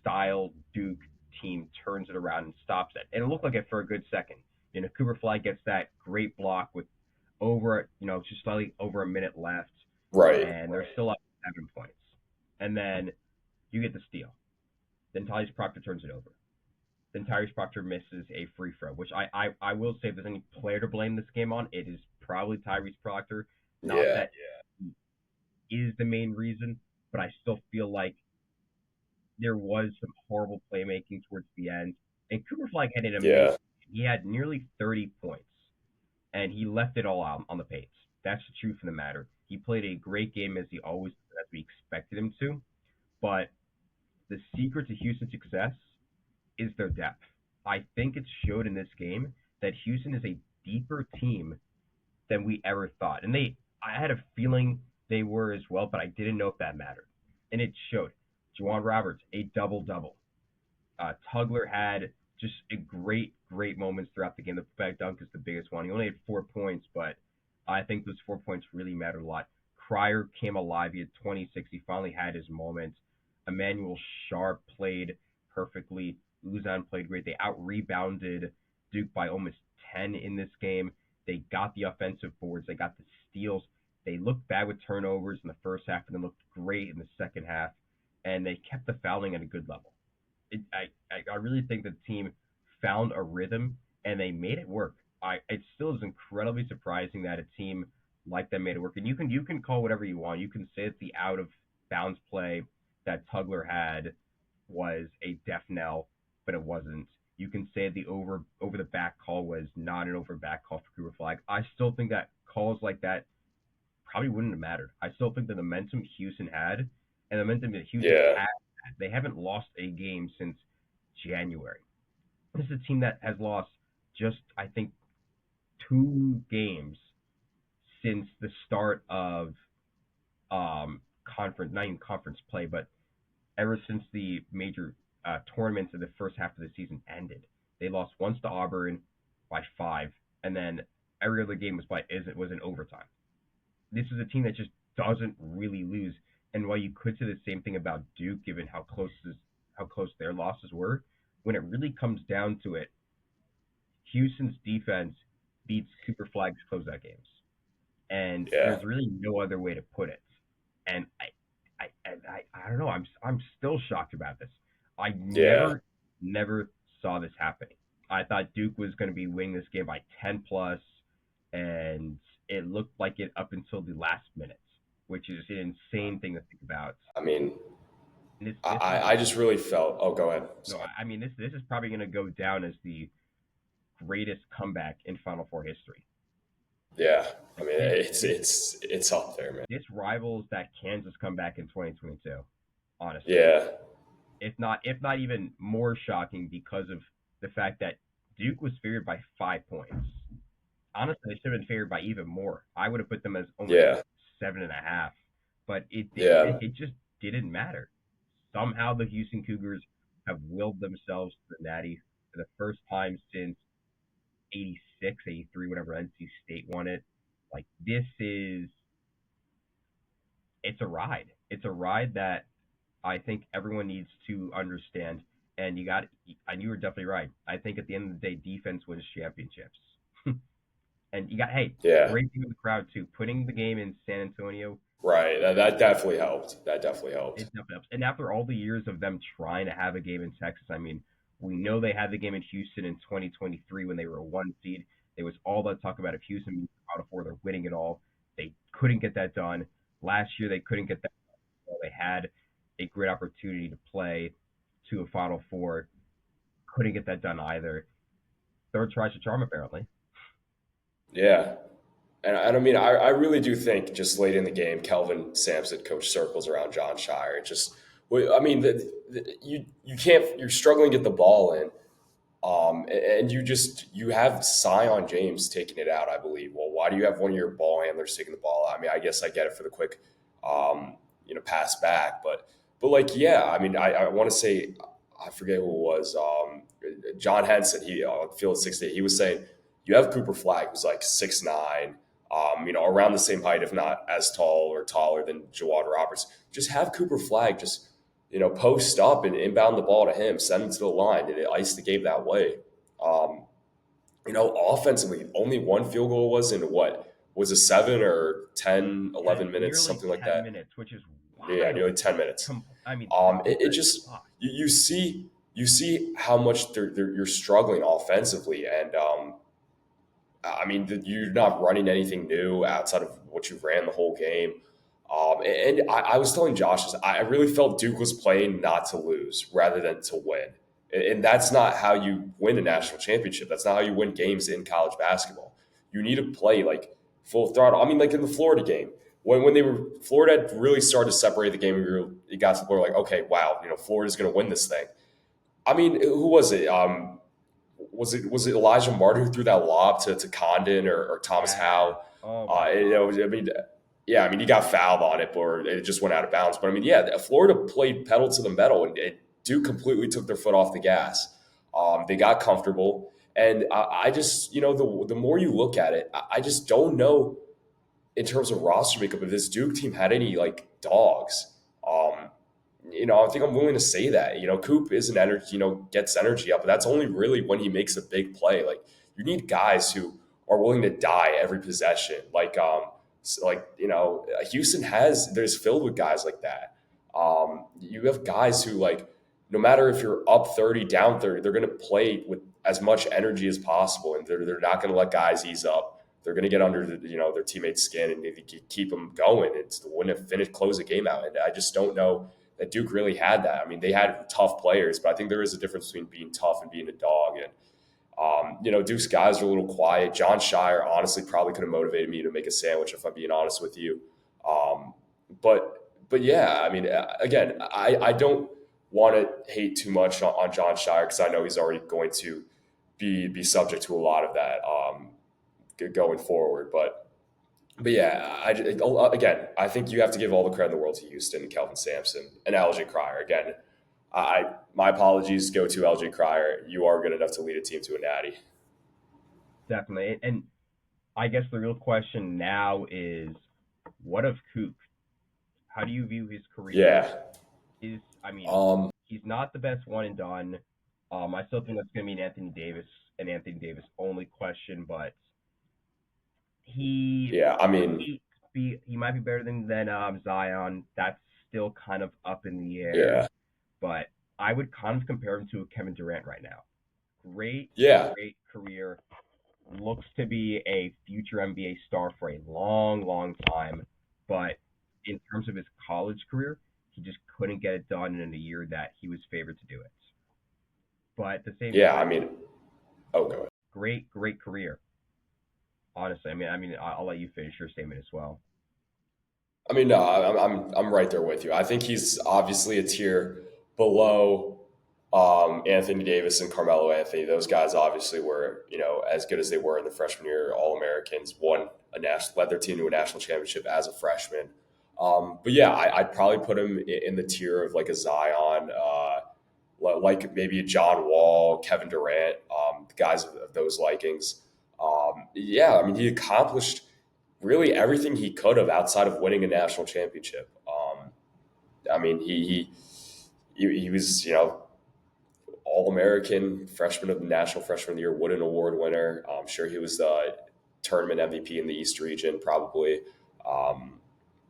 style Duke team turns it around and stops it. And it looked like it for a good second. Cooper Flagg gets that great block with just slightly over a minute left. Right. And they're still up 7 points. And then you get the steal. Then Tyrese Proctor turns it over. Then Tyrese Proctor misses a free throw, which I will say if there's any player to blame this game on, it is probably Tyrese Proctor. Not that he is the main reason, but I still feel like there was some horrible playmaking towards the end. And Cooper Flagg had an amazing He had nearly 30 points, and he left it all out on the pace. That's the truth of the matter. He played a great game as we expected him to, but the secret to Houston's success is their depth. I think it showed in this game that Houston is a deeper team than we ever thought. And I had a feeling they were as well, but I didn't know if that mattered. And it showed. Juwan Roberts, a double-double. Tugler had just a great moments throughout the game. The putback dunk is the biggest one. He only had 4 points, but I think those 4 points really mattered a lot. Cryer came alive. He had 26. He finally had his moment. Emmanuel Sharp played perfectly. Luzon played great. They out-rebounded Duke by almost 10 in this game. They got the offensive boards. They got the steals. They looked bad with turnovers in the first half and then looked great in the second half. And they kept the fouling at a good level. I really think the team found a rhythm and they made it work. it still is incredibly surprising that a team like that made it work. And you can call whatever you want. You can say that the out of bounds play that Tugler had was a death knell, but it wasn't. You can say the over the back call was not an over back call for Cooper Flagg. I still think that calls like that probably wouldn't have mattered. I still think the momentum Houston had and the momentum that Houston Yeah, had, they haven't lost a game since January. This is a team that has lost just, I think, 2 games since the start of conference, not even conference play, but ever since the major tournaments of the first half of the season ended. They lost once to Auburn by 5, and then every other game was in overtime. This is a team that just doesn't really lose. And while you could say the same thing about Duke, given how close their losses were, when it really comes down to it, Houston's defense beats Cooper Flagg's closeout games, and yeah, there's really no other way to put it. And I don't know. I'm still shocked about this. I yeah. never saw this happening. I thought Duke was going to be winning this game by 10 plus, and it looked like it up until the last minutes, which is an insane thing to think about. I mean, And this is I just really felt. Oh, go ahead. no, Sorry. I mean this is probably going to go down as the greatest comeback in Final Four history. Yeah, I Like mean, this this it's up there, man. this rivals that Kansas comeback in 2022. Honestly, Yeah, if not even more shocking because of the fact that Duke was favored by 5 points. Honestly, they should have been favored by even more. I would have put them as almost yeah, 7.5, but yeah, it just didn't matter. Somehow the Houston Cougars have willed themselves to the Natty for the first time since 86, 83, whenever NC State won it. Like it's a ride. It's a ride that I think everyone needs to understand. And you were definitely right. I think at the end of the day, defense wins championships. And you got, hey, yeah. great thing with the crowd too. Putting the game in San Antonio, Right. That definitely helped. That definitely it helped. definitely helps. And after all the years of them trying to have a game in Texas, I mean, we know they had the game in Houston in 2023 when they were a 1 seed. There was all that talk about if Houston beat the Final Four, they're winning it all. They couldn't get that done. Last year, they couldn't get that done. They had a great opportunity to play to a Final Four. Couldn't get that done either. Third tries to charm, apparently. Yeah. And I mean, I really do think just late in the game, Kelvin Sampson coached circles around John Shire. It just, I mean, you can't, you're struggling to get the ball in. And you have Sion James taking it out, I believe. Well, why do you have one of your ball handlers taking the ball out? I mean, I guess I get it for the quick, pass back, but like, yeah, I mean, I want to say, I forget who it was, John Henson. He on field 68. He was saying you have Cooper Flagg, who's like 6'9", around the same height, if not as tall or taller than Jawad Roberts. Just have Cooper Flagg just post up and inbound the ball to him, send him to the line, and ice the game that way. Um, Offensively, only one field goal was in what? Was it 7 or 10, Yeah, 11 minutes, nearly something like 10 that? minutes, which is Yeah, wild. nearly 10 minutes. I mean, It ridiculous. just you see how much you're struggling offensively, and I mean you're not running anything new outside of what you ran the whole game. And I was telling Josh this, I really felt Duke was playing not to lose rather than to win. And that's not how you win a national championship. That's not how you win games in college basketball. You need to play like full throttle. I mean, like in the Florida game, when they were Florida had really started to separate the game, it got to the point where like, okay, wow, Florida's going to win this thing. I mean, who was it? Was it Elijah Martin who threw that lob to Condon or Thomas Yeah. Howe? Oh my God. I mean, yeah, I mean, he got fouled on it, or it just went out of bounds. But I mean, yeah, Florida played pedal to the metal, and Duke completely took their foot off the gas. They got comfortable, and I just, the more you look at it, I just don't know in terms of roster makeup if this Duke team had any like dogs. Um, I think I'm willing to say that. Coop is an energy, gets energy up, but that's only really when he makes a big play. Like you need guys who are willing to die every possession. Houston there's filled with guys like that. You have guys who like no matter if you're up 30, down 30, they're going to play with as much energy as possible, and they're not going to let guys ease up. They're going to get under their teammates' skin and keep them going. It's the win to close the game out. And I just don't know that Duke really had that. I mean, they had tough players, but I think there is a difference between being tough and being a dog. And Duke's guys are a little quiet. John Shire honestly probably could have motivated me to make a sandwich, if I'm being honest with you. Um, but yeah, I mean, again, I don't want to hate too much on John Shire because I know he's already going to be subject to a lot of that going forward. But yeah, again, I think you have to give all the credit in the world to Houston and Kelvin Sampson and LJ Cryer. Again, my apologies go to LJ Cryer. You are good enough to lead a team to a natty. Definitely. And I guess the real question now is, what of Coop? How do you view his career? Yeah. He's not the best one and done. I still think that's going to be an Anthony Davis only question, but he might be better than Zion. That's still kind of up in the air. Yeah. But I would kind of compare him to a Kevin Durant right now. Great career. Looks to be a future NBA star for a long, long time. But in terms of his college career, he just couldn't get it done in a year that he was favored to do it. But at the same time, go ahead. Great career. Honestly, I'll let you finish your statement as well. No, I'm right there with you. I think he's obviously a tier below Anthony Davis and Carmelo Anthony. Those guys obviously were, as good as they were in the freshman year, All-Americans, led their team to a national championship as a freshman. But yeah, I'd probably put him in the tier of like a Zion, like maybe a John Wall, Kevin Durant, guys of those likings. He accomplished really everything he could have outside of winning a national championship. He was, All-American, freshman of the National Freshman of the Year, Wooden Award winner. I'm sure he was the tournament MVP in the East region, probably.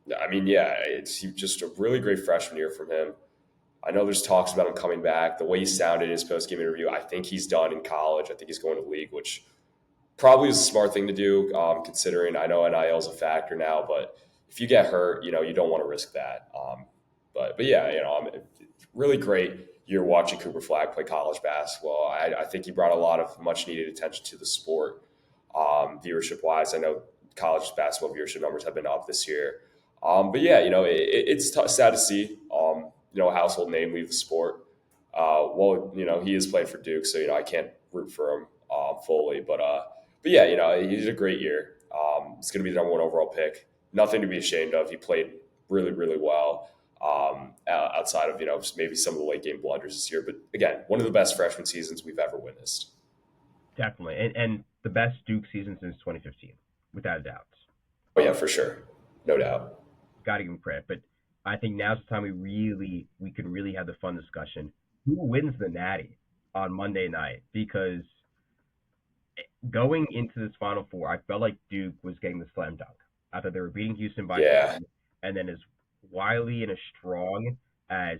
It's just a really great freshman year from him. I know there's talks about him coming back. The way he sounded in his post-game interview, I think he's done in college. I think he's going to league, which probably is a smart thing to do, considering I know NIL is a factor now. But if you get hurt, you don't want to risk that. Really great year watching Cooper Flagg play college basketball. I think he brought a lot of much-needed attention to the sport, viewership-wise. I know college basketball viewership numbers have been up this year. It's sad to see, a household name leave the sport. He is playing for Duke, so, I can't root for him fully. But he's a great year. He's going to be the number one overall pick. Nothing to be ashamed of. He played really, really well outside of, maybe some of the late game blunders this year. But again, one of the best freshman seasons we've ever witnessed. Definitely. And the best Duke season since 2015, without a doubt. Oh, yeah, for sure. No doubt. Got to give him credit. But I think now's the time we could really have the fun discussion. Who wins the Natty on Monday night? Because going into this Final Four, I felt like Duke was getting the slam dunk. I thought they were beating Houston by 10. And then as wily and as strong as,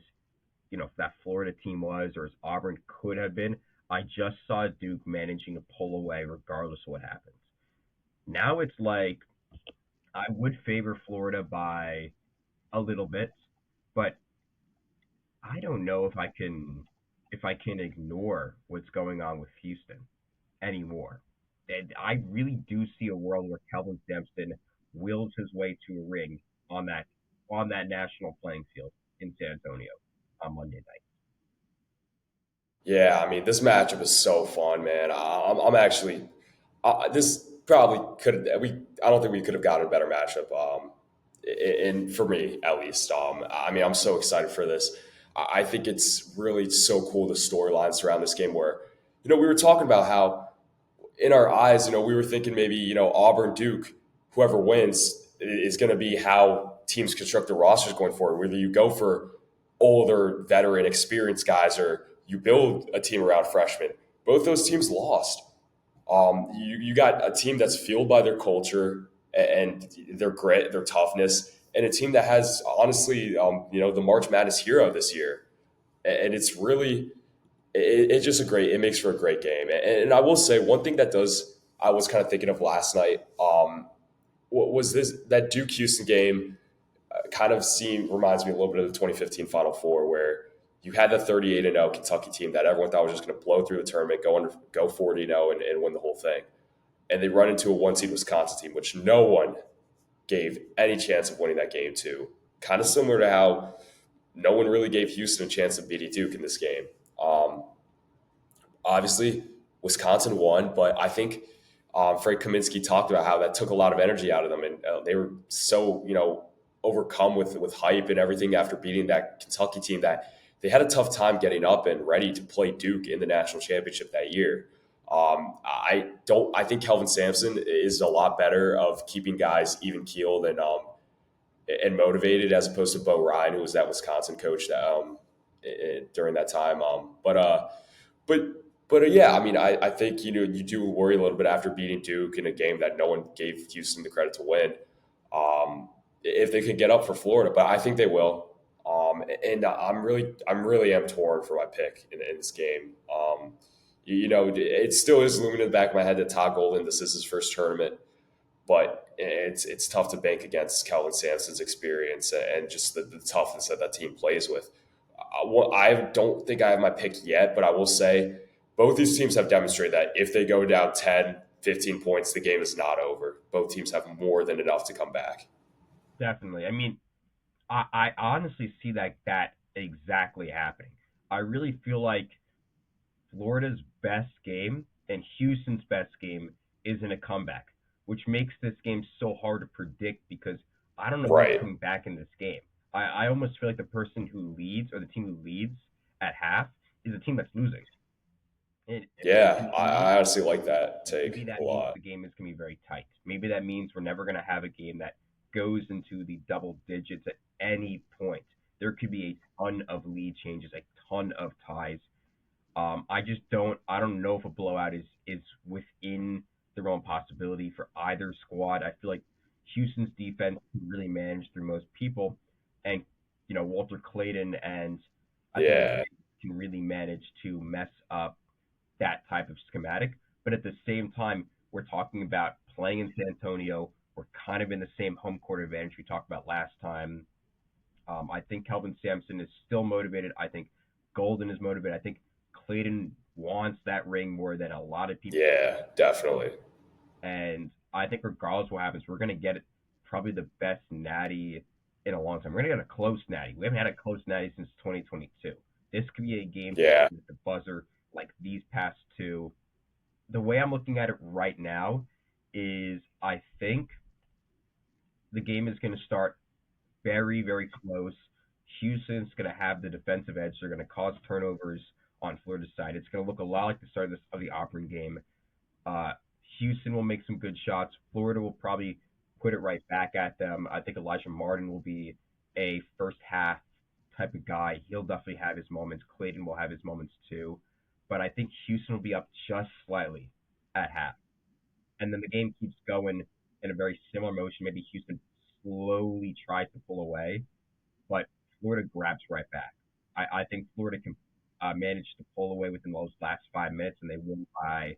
that Florida team was, or as Auburn could have been, I just saw Duke managing to pull away regardless of what happens. Now it's like I would favor Florida by a little bit, but I don't know if I can ignore what's going on with Houston anymore. And I really do see a world where Kelvin Sampson wills his way to a ring on that national playing field in San Antonio on Monday night. Yeah, this matchup is so fun, man. I'm actually this probably could I don't think we could have gotten a better matchup. And for me, at least. I'm so excited for this. I think it's really so cool, the storylines around this game where, we were talking about how in our eyes, we were thinking maybe, Auburn, Duke, whoever wins is going to be how teams construct their rosters going forward. Whether you go for older, veteran, experienced guys or you build a team around freshmen. Both those teams lost. You got a team that's fueled by their culture and their grit, their toughness, and a team that has, honestly, the March Madness hero this year. And it's really, It's just it makes for a great game. And I will say one thing I was kind of thinking of last night, was that Duke Houston game kind of reminds me a little bit of the 2015 Final Four, where you had the 38-0 Kentucky team that everyone thought was just going to blow through the tournament, go 40-0 and win the whole thing. And they run into a one seed Wisconsin team, which no one gave any chance of winning that game to. Kind of similar to how no one really gave Houston a chance of beating Duke in this game. Obviously, Wisconsin won, but I think Frank Kaminsky talked about how that took a lot of energy out of them, and they were so overcome with hype and everything after beating that Kentucky team that they had a tough time getting up and ready to play Duke in the national championship that year. I don't. I think Kelvin Sampson is a lot better of keeping guys even keeled and motivated as opposed to Bo Ryan, who was that Wisconsin coach that during that time. But yeah, I mean, I think you do worry a little bit after beating Duke in a game that no one gave Houston the credit to win. If they could get up for Florida, but I think they will. And I'm really am torn for my pick in this game. It still is looming in the back of my head that Todd Golden, this is his first tournament, but it's tough to bank against Kelvin Sampson's experience and just the toughness that team plays with. I don't think I have my pick yet, but I will say both these teams have demonstrated that if they go down 10, 15 points, the game is not over. Both teams have more than enough to come back. Definitely. I mean, I honestly see that exactly happening. I really feel like Florida's best game and Houston's best game is in a comeback, which makes this game so hard to predict because I don't know who's Right. coming back in this game. I almost feel like the person who leads or the team who leads at half is the team that's losing. And, Yeah, and I honestly like that maybe take a that means lot. the game is going to be very tight. Maybe that means we're never going to have a game that goes into the double digits at any point. There could be a ton of lead changes, a ton of ties. I don't know if a blowout is within the realm of possibility for either squad. I feel like Houston's defense can really manage through most people, and Walter Clayton and I think Yeah, can really manage to mess up that type of schematic. But at the same time, we're talking about playing in San Antonio. We're kind of in the same home court advantage we talked about last time. I think Kelvin Sampson is still motivated. I think Golden is motivated. I think Clayton wants that ring more than a lot of people. yeah, definitely. And I think regardless of what happens, we're going to get probably the best Natty in a long time. We're going to get a close Natty. We haven't had a close Natty since 2022. This could be a game Yeah, with the buzzer like these past two. The way I'm looking at it right now is I think the game is going to start very, very close. Houston's going to have the defensive edge. They're going to cause turnovers on Florida's side. It's going to look a lot like the start of the Auburn game. Uh, Houston will make some good shots. Florida will probably put it right back at them. I think Elijah Martin will be a first half type of guy. He'll definitely have his moments. Clayton will have his moments too. But I think Houston will be up just slightly at half. And then the game keeps going in a very similar motion. Maybe Houston slowly tries to pull away, but Florida grabs right back. I think Florida can manage to pull away within those last 5 minutes, and they win by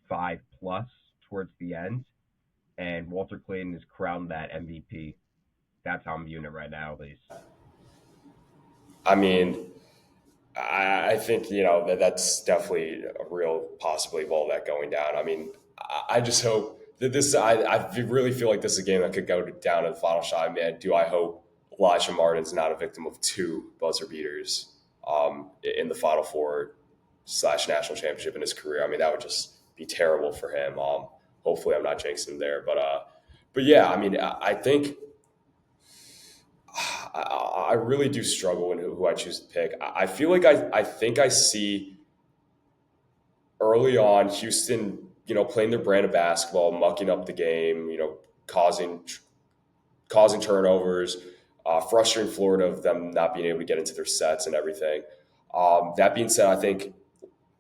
5 plus towards the end. And Walter Clayton is crowned that MVP. That's how I'm viewing it right now, at least. I mean, I think that's definitely a real possibility of all that going down. I mean, I just hope that I really feel like this is a game that could go down to the final shot. Man, do I hope Elijah Martin's not a victim of two buzzer beaters in the Final Four / national championship in his career? I mean, that would just be terrible for him. Hopefully, I'm not jinxing him there, but yeah, I mean, I think I really do struggle in who I choose to pick. I feel like I think I see early on Houston, playing their brand of basketball, mucking up the game, causing causing turnovers, frustrating Florida of them not being able to get into their sets and everything. That being said, I think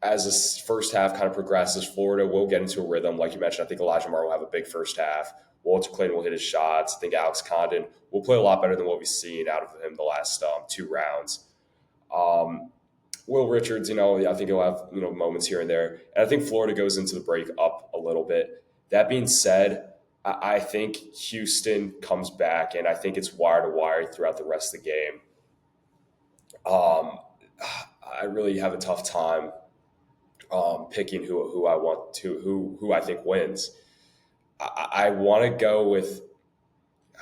as this first half kind of progresses, Florida will get into a rhythm. Like you mentioned, I think Elijah Moore will have a big first half. Walter Clayton will hit his shots. I think Alex Condon will play a lot better than what we've seen out of him the last two rounds. Um, Will Richards, I think he'll have, moments here and there. And I think Florida goes into the break up a little bit. That being said, I think Houston comes back, and I think it's wire to wire throughout the rest of the game. Um, I really have a tough time picking who I want to who I think wins. I want to go with.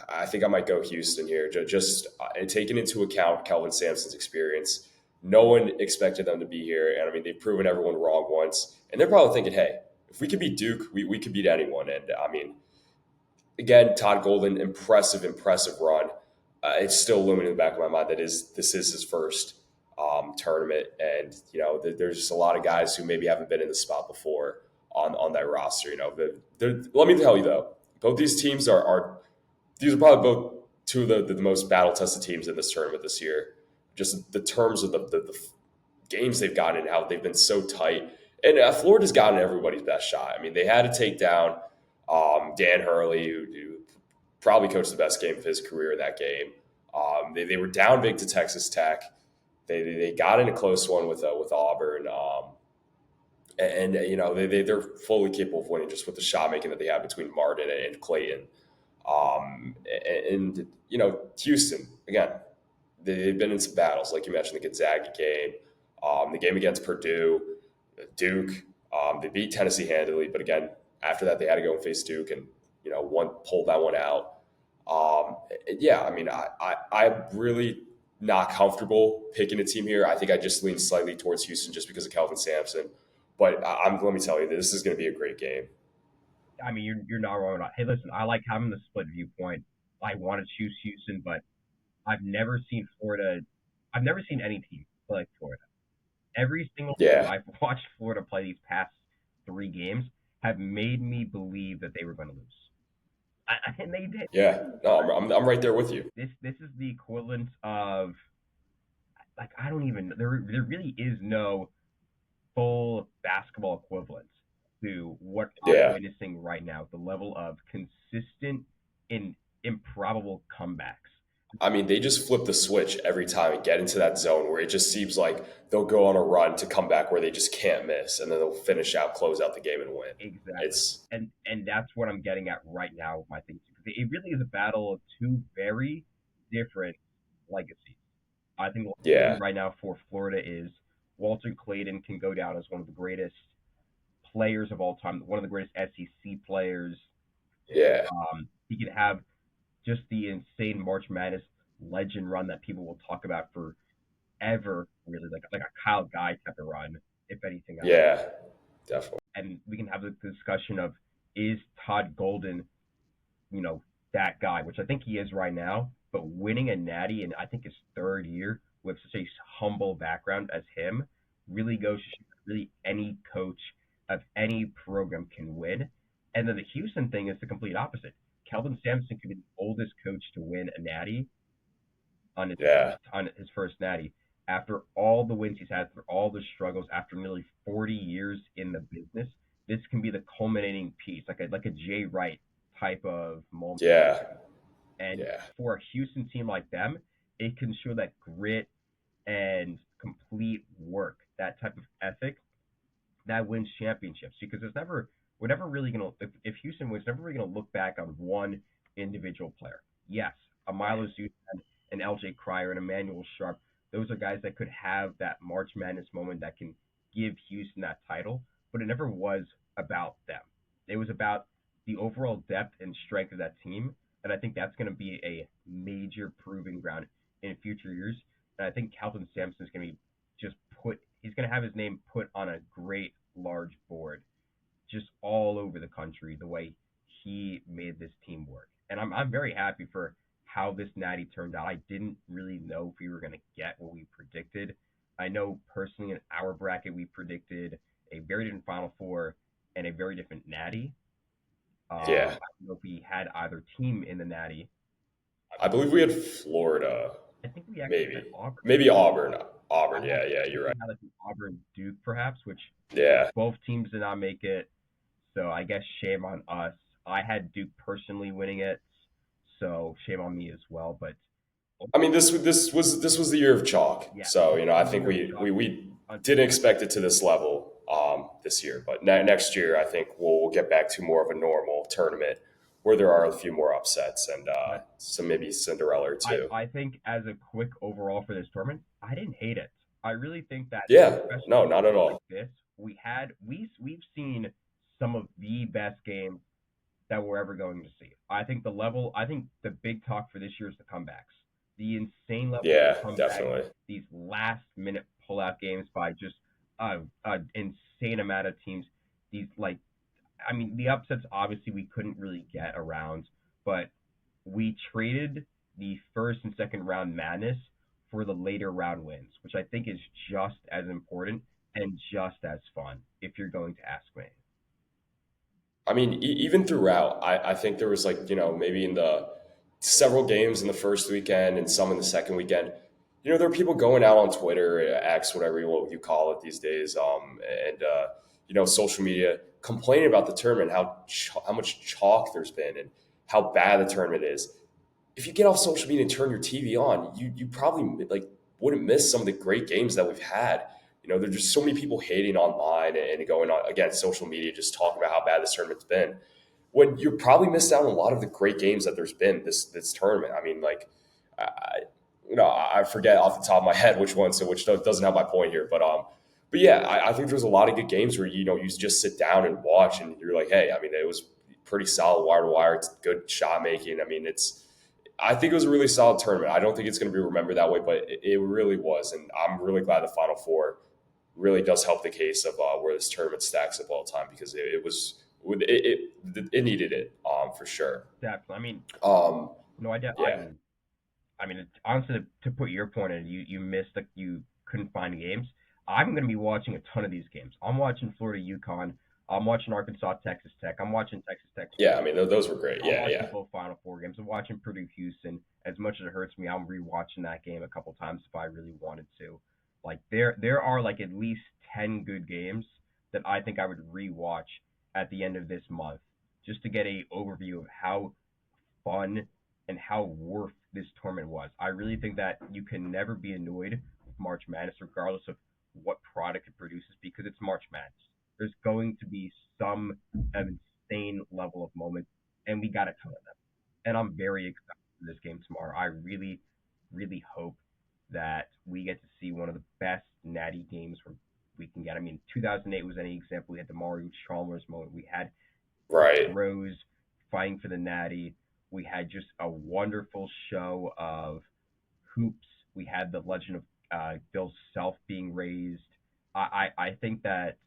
I think I might go Houston here. Just taking into account Kelvin Sampson's experience, no one expected them to be here, and I mean they've proven everyone wrong once, and they're probably thinking, hey, if we could beat Duke, we could beat anyone. And I mean, again, Todd Golden, impressive run. It's still looming in the back of my mind that this is his first tournament, and there's just a lot of guys who maybe haven't been in the spot before on that roster. Let me tell you though, both these teams are these are probably both two of the most battle tested teams in this tournament this year. Just the terms of the games they've gotten and how they've been so tight. And Florida's gotten everybody's best shot. I mean, they had to take down Dan Hurley, who probably coached the best game of his career in that game. They were down big to Texas Tech. They got in a close one with Auburn. They're fully capable of winning just with the shot making that they have between Martin and Clayton. Houston, again, they've been in some battles, like you mentioned, the Gonzaga game, the game against Purdue, Duke. They beat Tennessee handily, but again, after that, they had to go and face Duke and, pulled that one out. I mean, I'm really not comfortable picking a team here. I think I just lean slightly towards Houston just because of Kelvin Sampson. But let me tell you, this is going to be a great game. I mean, you're not wrong. Hey, listen, I like having the split viewpoint. I want to choose Houston, but I've never seen Florida. I've never seen any team play like Florida. Every single time Yeah, I've watched Florida play these past 3 games have made me believe that they were going to lose, and they did. yeah. No, I'm right there with you. This is the equivalent of, like, I don't even, there really is no full basketball equivalent to what I'm Yeah. witnessing right now. The level of consistent and improbable comebacks. I mean, they just flip the switch every time and get into that zone where it just seems like they'll go on a run to come back where they just can't miss, and then they'll finish out, close out the game, and win. Exactly. It's And that's what I'm getting at right now with my thinking. Because it really is a battle of two very different legacies. I think what we're seeing yeah, right now for Florida is Walter Clayton can go down as one of the greatest players of all time, one of the greatest SEC players. yeah, He could have just the insane March Madness legend run that people will talk about forever, really, like a Kyle Guy type of run, if anything else. yeah, definitely. And we can have the discussion of, is Todd Golden, that guy, which I think he is right now, but winning a Natty in I think his 3rd year with such a humble background as him really goes to show that really any coach of any program can win. And then the Houston thing is the complete opposite. Kelvin Sampson could be the oldest coach to win a Natty Yeah, on his first Natty after all the wins he's had, through all the struggles, after nearly 40 years in the business. This can be the culminating piece, like a Jay Wright type of moment. yeah, And yeah, for a Houston team like them, it can show that grit and complete work, that type of ethic that wins championships. Because we're never really gonna, if Houston wins, never really gonna look back on one individual player. Yes, a Milo Zutan, an LJ Cryer, and Emmanuel Sharp. Those are guys that could have that March Madness moment that can give Houston that title, but it never was about them. It was about the overall depth and strength of that team, and I think that's going to be a major proving ground in future years. And I think Calvin Sampson is going to be just he's going to have his name put on a great large board just all over the country, the way he made this team work. And I'm very happy for how this Natty turned out. I didn't really know if we were going to get what we predicted. I know personally in our bracket we predicted a very different Final Four and a very different Natty. I yeah. don't know if we had either team in the Natty. I believe we had Florida, I think we actually had maybe, Auburn. maybe Auburn. I Auburn. had, Yeah, yeah. I You're think right. we had like an Auburn Duke perhaps, which Yeah. both teams did not make it. So I guess shame on us. I had Duke personally winning it, so shame on me as well. But I mean, this was the year of chalk. yeah, So I think year of we chalk. we we didn't expect it to this level this year. But next year, I think we'll get back to more of a normal tournament where there are a few more upsets and But some maybe Cinderella or I, two. I think as a quick overall for this tournament, I didn't hate it. I really think that, Yeah, especially no, not at like all. this, we've seen some of the best games that we're ever going to see. I think the big talk for this year is the comebacks. The insane level Yeah, of comebacks, definitely. these last minute pullout games by just a insane amount of teams. These like I mean the upsets obviously we couldn't really get around, but we traded the first and second round madness for the later round wins, which I think is just as important and just as fun if you're going to ask me. I mean, even throughout, I think there was like, maybe in the several games in the first weekend and some in the second weekend, there are people going out on Twitter, X, whatever you call it these days, and, social media complaining about the tournament, how much chalk there's been and how bad the tournament is. If you get off social media and turn your TV on, you probably like wouldn't miss some of the great games that we've had. There's just so many people hating online and going on again social media, just talking about how bad this tournament's been. When you probably missed out on a lot of the great games that there's been this tournament. I mean, like, I, I forget off the top of my head which one, so which doesn't have my point here, but yeah, I think there's a lot of good games where you just sit down and watch, and you're like, hey, I mean, it was pretty solid wire to wire. It's good shot making. I mean, I think it was a really solid tournament. I don't think it's going to be remembered that way, but it really was, and I'm really glad the Final Four really does help the case of where this tournament stacks up all the time because it needed it for sure. Definitely. I mean, Um, no, yeah, I mean, honestly, to put your point in, you missed that you couldn't find games. I'm going to be watching a ton of these games. I'm watching Florida UConn. I'm watching Arkansas Texas Tech. I'm watching Texas Tech. yeah. I mean, those were great. I'm Yeah, watching yeah, both Final Four games. I'm watching Purdue Houston. As much as it hurts me, I'm rewatching that game a couple times if I really wanted to. Like there are like at least 10 good games that I think I would rewatch at the end of this month just to get a overview of how fun and how worth this tournament was. I really think that you can never be annoyed with March Madness, regardless of what product it produces, because it's March Madness. There's going to be some insane level of moments, and we got a ton of them. And I'm very excited for this game tomorrow. I really, really hope that we get to see one of the best Natty games we can get. I mean, 2008 was any example. We had the Mario Chalmers moment. We had right. Rose fighting for the Natty. We had just a wonderful show of hoops. We had the legend of Bill Self being raised. I think that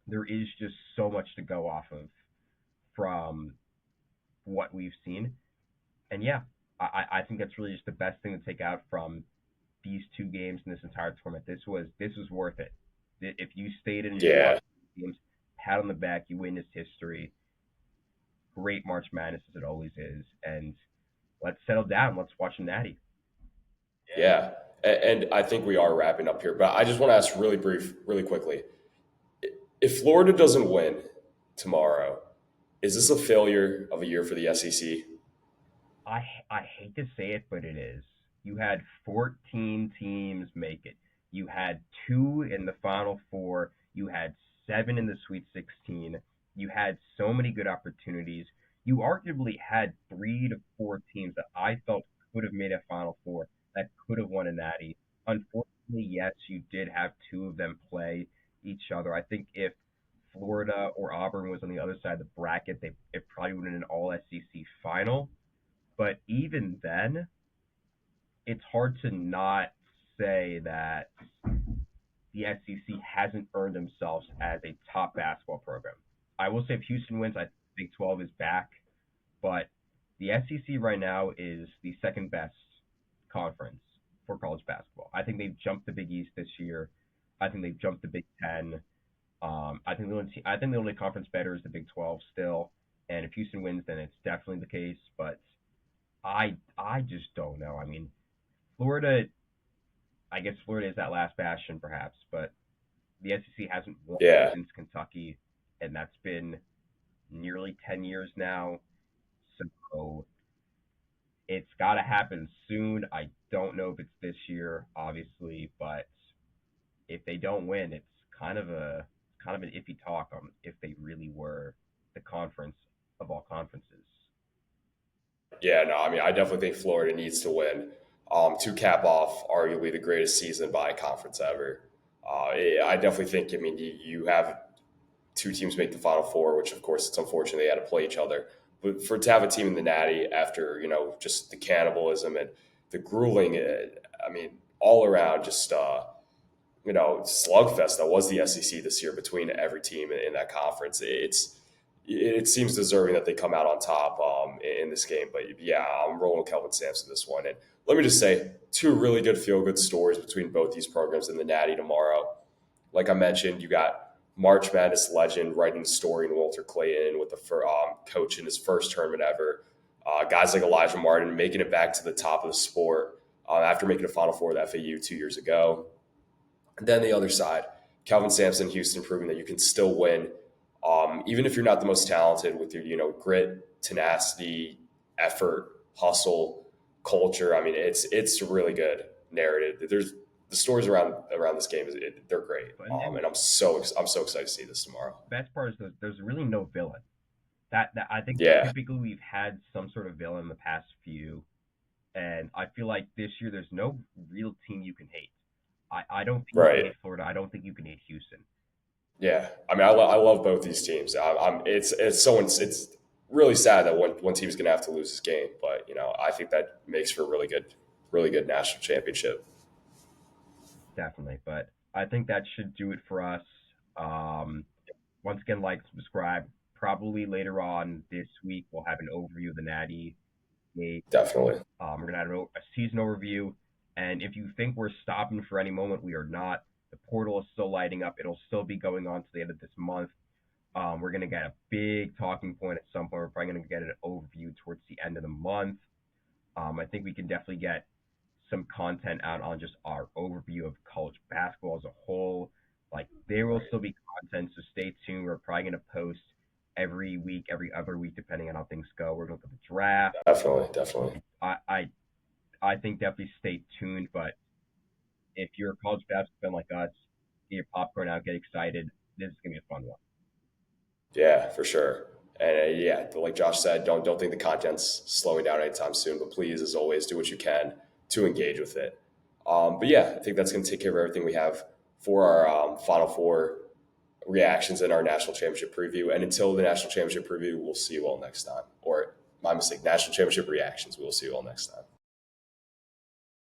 there is just so much to go off of from what we've seen. And yeah, I think that's really just the best thing to take out from these two games in this entire tournament. This was worth it. If you stayed and you Yeah, watched games, pat on the back, you witnessed history. Great March Madness as it always is, and let's settle down. Let's watch a Natty. yeah. And I think we are wrapping up here, but I just want to ask really quickly. If Florida doesn't win tomorrow, is this a failure of a year for the SEC? I hate to say it, but it is. You had 14 teams make it. You had two in the Final Four. You had seven in the Sweet 16. You had so many good opportunities. You arguably had 3 to 4 teams that I felt could have made a Final Four that could have won a Natty. Unfortunately, yes, you did have two of them play each other. I think if Florida or Auburn was on the other side of the bracket, it probably would have been an All SEC final. But even then, it's hard to not say that the SEC hasn't earned themselves as a top basketball program. I will say if Houston wins, I think Big 12 is back, but the SEC right now is the second best conference for college basketball. I think they've jumped the Big East this year. I think they've jumped the Big Ten. I think the only conference better is the Big 12 still. And if Houston wins, then it's definitely the case. But I just don't know. I mean, Florida. I guess Florida is that last bastion, perhaps, but the SEC hasn't won Yeah, since Kentucky, and that's been nearly 10 years now. So it's got to happen soon. I don't know if it's this year, obviously, but if they don't win, it's kind of an iffy talk on if they really were the conference of all conferences. Yeah, no, I mean, I definitely think Florida needs to win to cap off arguably the greatest season by a conference ever. I definitely think, I mean, you have two teams make the Final Four, which of course it's unfortunate they had to play each other. But for to have a team in the Natty after just the cannibalism and the grueling, I mean, all around just slugfest that was the SEC this year between every team in that conference. It seems deserving that they come out on top in this game. But yeah, I'm rolling Kelvin Sampson this one. And let me just say, two really good feel good stories between both these programs in the Natty tomorrow. Like I mentioned, you got March Madness legend writing the story in Walter Clayton with the coach in his first tournament ever. Guys like Elijah Martin making it back to the top of the sport after making a Final Four with FAU 2 years ago. And then the other side, Calvin Sampson, Houston, proving that you can still win, even if you're not the most talented with your grit, tenacity, effort, hustle, culture. I mean, it's a really good narrative. There's the stories around this game they're great, and I'm so excited to see this tomorrow. Best part is there's really no villain. That I think Yeah, typically we've had some sort of villain in the past few, and I feel like this year there's no real team you can hate. I don't think you can right. hate Florida. I don't think you can hate Houston. Yeah, I mean, I love both these teams. It's really sad that one team's going to have to lose this game, but I think that makes for a really good national championship. Definitely. But I think that should do it for us. Once again, like, subscribe. Probably later on this week, we'll have an overview of the Natty game. Definitely, We're going to have a season overview. And if you think we're stopping for any moment, we are not. The portal is still lighting up. It'll still be going on to the end of this month. We're going to get a big talking point at some point. We're probably going to get an overview towards the end of the month. I think we can definitely get some content out on just our overview of college basketball as a whole. Like, there will still be content, so stay tuned. We're probably going to post every week, every other week, depending on how things go. We're going to look at the draft. definitely. I think definitely stay tuned. But if you're a college basketball fan like us, get your popcorn out, get excited. This is going to be a fun one. Yeah, for sure. And yeah, like Josh said, don't think the content's slowing down anytime soon. But please, as always, do what you can to engage with it. But yeah, I think that's going to take care of everything we have for our Final Four reactions and our national championship preview. And until the national championship preview, we'll see you all next time. Or my mistake, national championship reactions. We'll see you all next time.